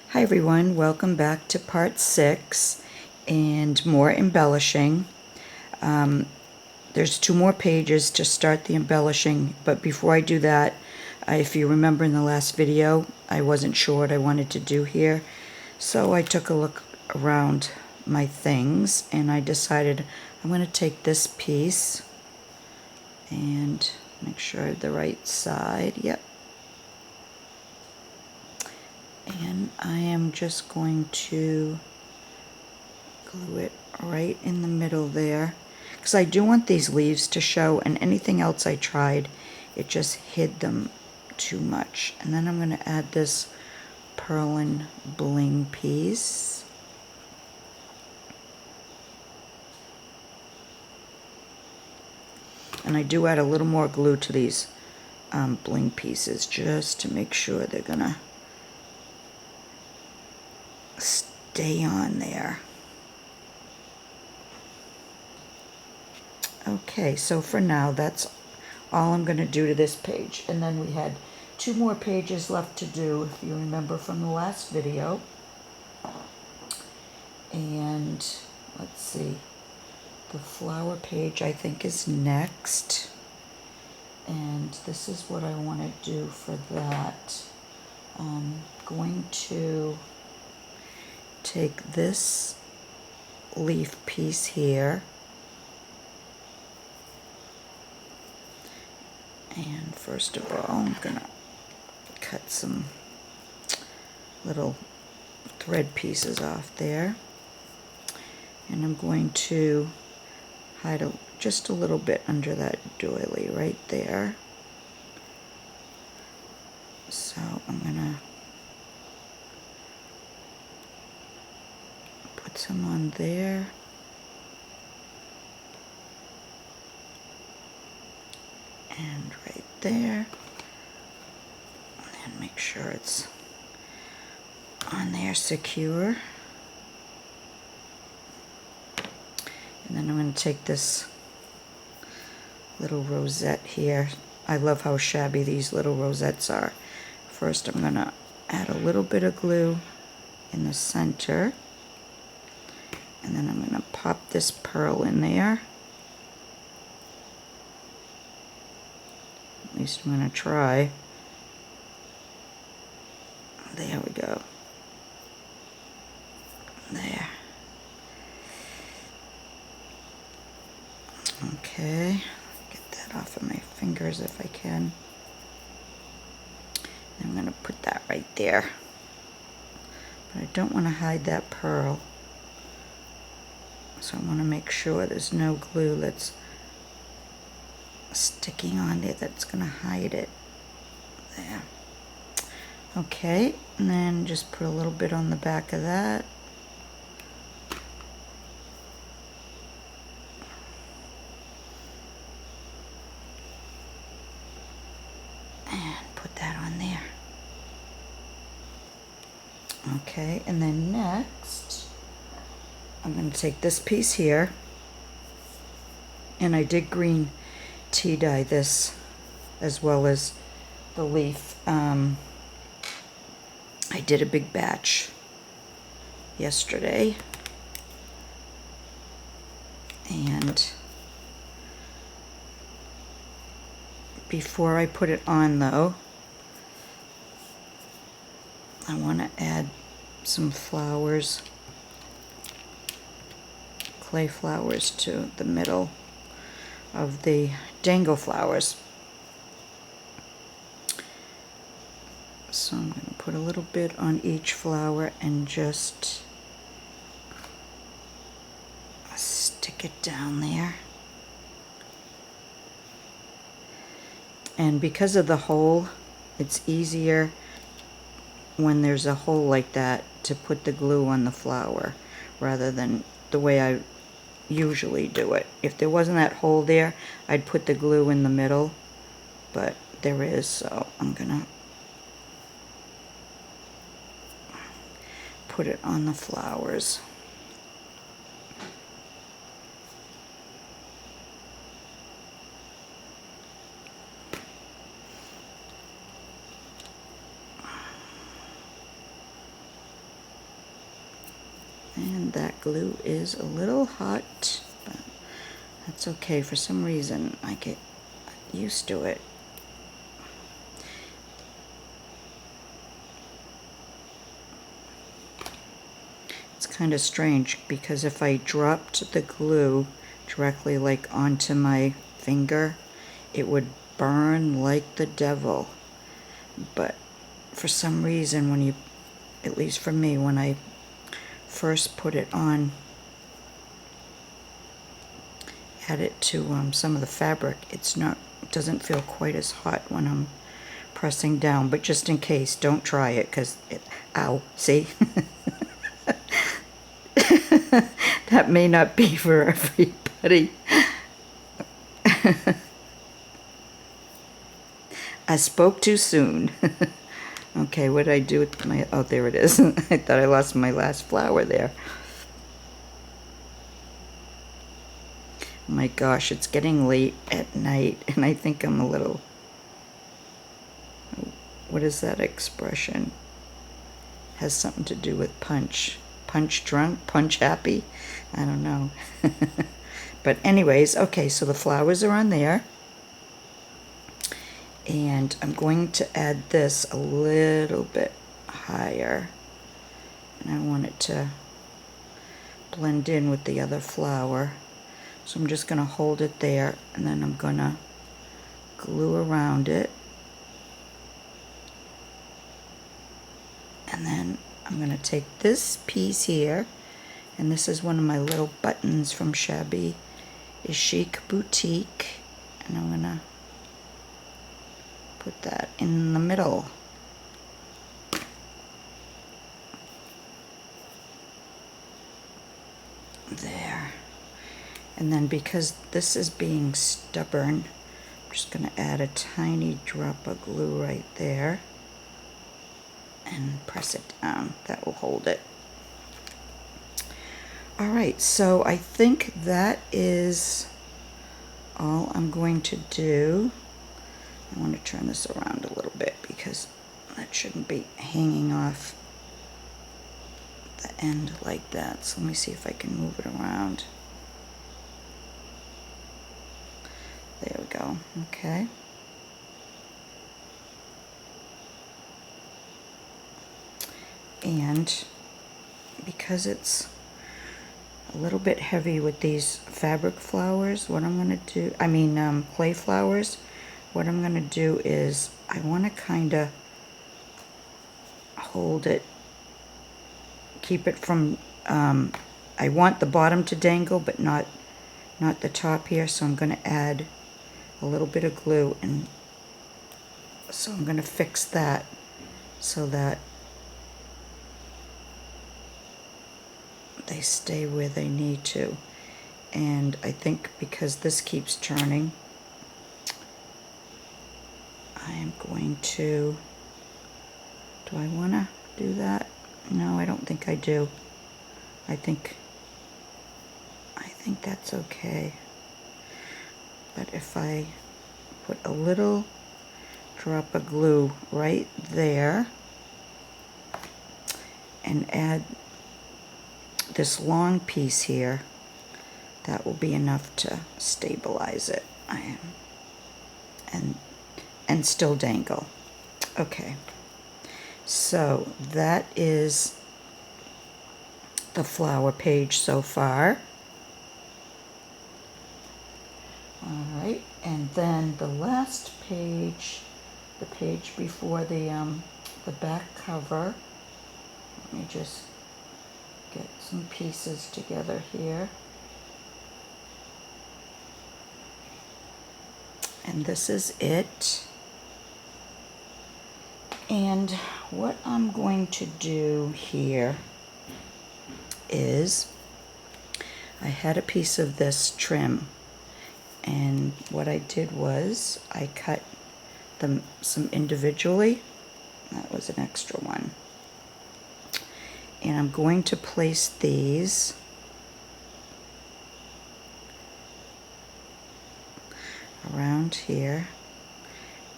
Hi everyone, welcome back to part 6 and more embellishing. There's 2 more pages to start the embellishing, but before I do that, if you remember in the last video, I wasn't sure what I wanted to do here. So I took a look around my things and I decided I'm going to take this piece and make sure I have the right side. Yep. And I am just going to glue it right in the middle there, because I do want these leaves to show, and anything else I tried, it just hid them too much. And then I'm going to add this purlin bling piece. And I do add a little more glue to these bling pieces just to make sure they're going to stay on there. Okay, so for now, that's all I'm going to do to this page. And then we had 2 more pages left to do, if you remember from the last video. And let's see, the flower page I think is next. And this is what I want to do for that. I'm going to take this leaf piece here. And first of all, I'm going to cut some little thread pieces off there. And I'm going to hide just a little bit under that doily right there. So I'm going to put some on there. And right there. And make sure it's on there secure. And then I'm going to take this little rosette here. I love how shabby these little rosettes are. First I'm going to add a little bit of glue in the center. And then I'm going to pop this pearl in there. At least I'm going to try. There we go. There. Okay. Get that off of my fingers if I can. I'm going to put that right there. But I don't want to hide that pearl. So I want to make sure there's no glue that's sticking on there that's going to hide it. There. Okay, and then just put a little bit on the back of that. And put that on there. Okay, and then next, I'm going to take this piece here, and I did green tea dye this as well as the leaf. I did a big batch yesterday, and before I put it on though, I want to add some flowers, clay flowers, to the middle of the dangle flowers. So I'm going to put a little bit on each flower and just stick it down there. And because of the hole, it's easier when there's a hole like that to put the glue on the flower rather than the way I usually do it. If there wasn't that hole there, I'd put the glue in the middle, but there is, so I'm gonna put it on the flowers. And that glue is a little hot, but that's okay. For some reason, I get used to it. It's kind of strange because if I dropped the glue directly like onto my finger, it would burn like the devil. But for some reason, when you, at least for me, when I first put it on, add it to some of the fabric, it doesn't feel quite as hot when I'm pressing down. But just in case, don't try it, because ow, see? That may not be for everybody. I spoke too soon. Okay, what did I do with my, oh, there it is. I thought I lost my last flower there. My gosh, it's getting late at night, and I think I'm a little, what is that expression? Has something to do with punch. Punch drunk, punch happy? I don't know. But anyways, okay, so the flowers are on there. And I'm going to add this a little bit higher. And I want it to blend in with the other flower. So I'm just going to hold it there, and then I'm going to glue around it. And then I'm going to take this piece here, and this is one of my little buttons from Shabby is Chic Boutique, and I'm going to put that in the middle. There. And then because this is being stubborn, I'm just going to add a tiny drop of glue right there and press it down. That will hold it. Alright, so I think that is all I'm going to do. I want to turn this around a little bit because that shouldn't be hanging off the end like that. So let me see if I can move it around. There we go. Okay. And because it's a little bit heavy with these fabric flowers, what I'm going to do, clay flowers, what I'm going to do is I want to kind of hold it, keep it from, I want the bottom to dangle, but not the top here, so I'm going to add a little bit of glue, and so I'm going to fix that so that they stay where they need to. And I think because this keeps turning, I am going to, do I want to do that? No, I don't think I do. I think that's okay. But if I put a little drop of glue right there and add this long piece here, that will be enough to stabilize it and still dangle. Okay, so that is the flower page so far. Alright, and then the last page, the page before the back cover, let me just get some pieces together here. And this is it. And what I'm going to do here is, I had a piece of this trim, and what I did was I cut them some individually. That was an extra one. And I'm going to place these around here.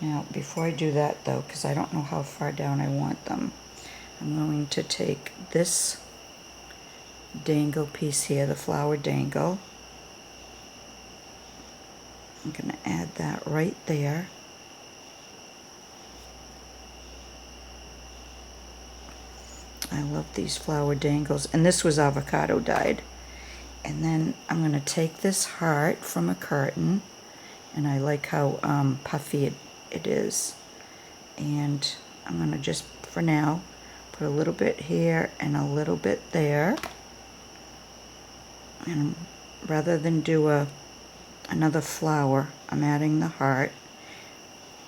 Now, before I do that though, because I don't know how far down I want them, I'm going to take this dangle piece here, the flower dangle. I'm going to add that right there. I love these flower dangles, and this was avocado dyed. And then I'm going to take this heart from a curtain, and I like how puffy it is. And I'm going to just, for now, put a little bit here and a little bit there. And rather than do another flower, I'm adding the heart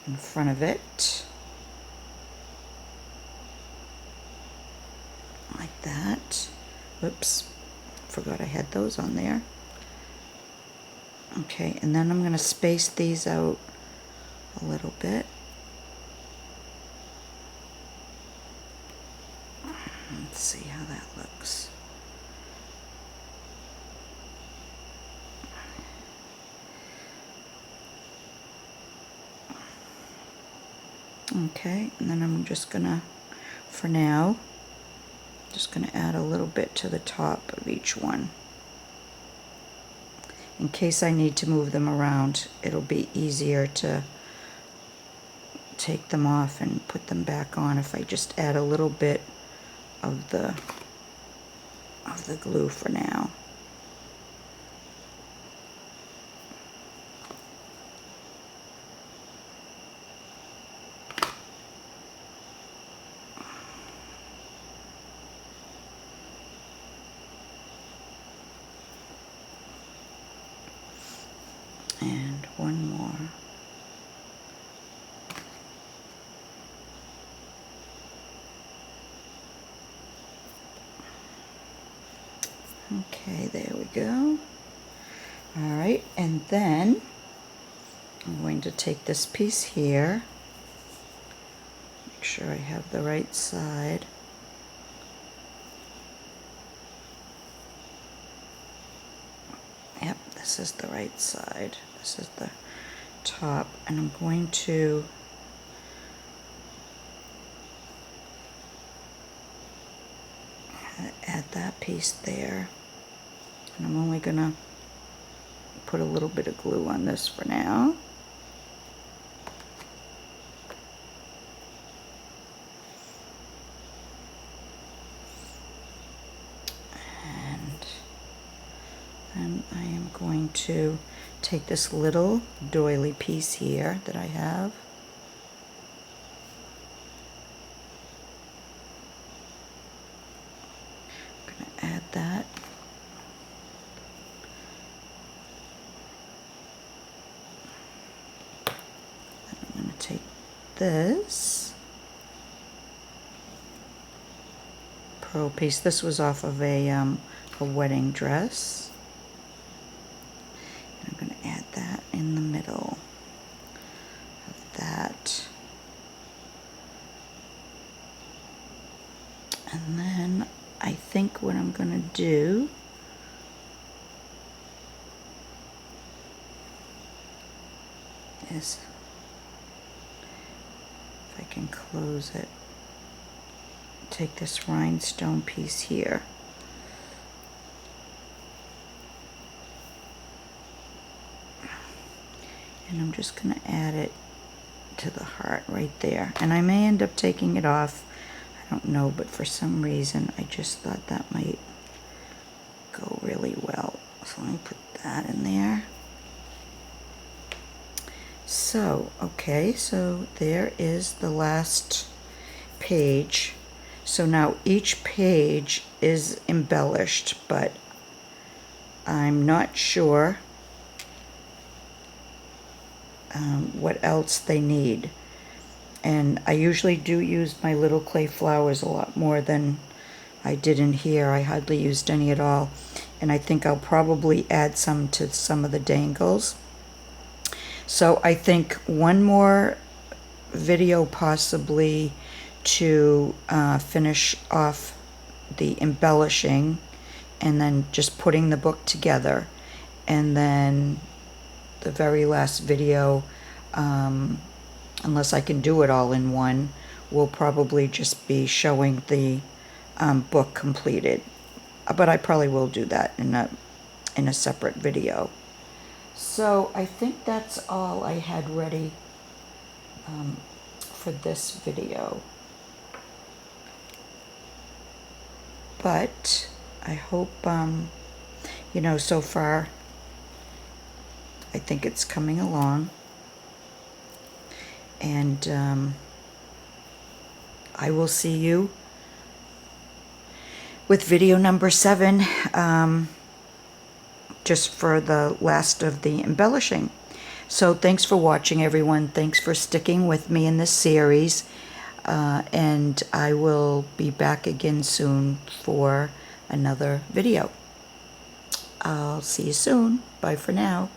in front of it. Like that. Whoops, forgot I had those on there. Okay, and then I'm going to space these out a little bit. Let's see how that looks. Okay, and then I'm just gonna, for now, just gonna add a little bit to the top of each one. In case I need to move them around, it'll be easier to take them off and put them back on if I just add a little bit of the glue for now. And one more. Okay, there we go. All right, and then I'm going to take this piece here, make sure I have the right side. Yep, this is the right side. This is the top, and I'm going to add that piece there. And I'm only gonna put a little bit of glue on this for now. And then I am going to take this little doily piece here that I have. I'm going to add that. Then I'm going to take this pearl piece. This was off of a wedding dress. I'm going to add that in the middle of that. And then I think what I'm going to do is, if I can close it, take this rhinestone piece here. And I'm just going to add it to the heart right there. And I may end up taking it off. I don't know, but for some reason I just thought that might go really well. So let me put that in there. So, okay, so there is the last page. So now each page is embellished, but I'm not sure what else they need. And I usually do use my little clay flowers a lot more than I did in here. I hardly used any at all. And I think I'll probably add some to some of the dangles. So I think one more video possibly to finish off the embellishing, and then just putting the book together, and then the very last video, unless I can do it all in one, will probably just be showing the book completed. but I probably will do that in a separate video. So I think that's all I had ready for this video. But I hope, you know, so far I think it's coming along. And I will see you with video number 7, just for the last of the embellishing. So thanks for watching, everyone. Thanks for sticking with me in this series. And I will be back again soon for another video. I'll see you soon. Bye for now.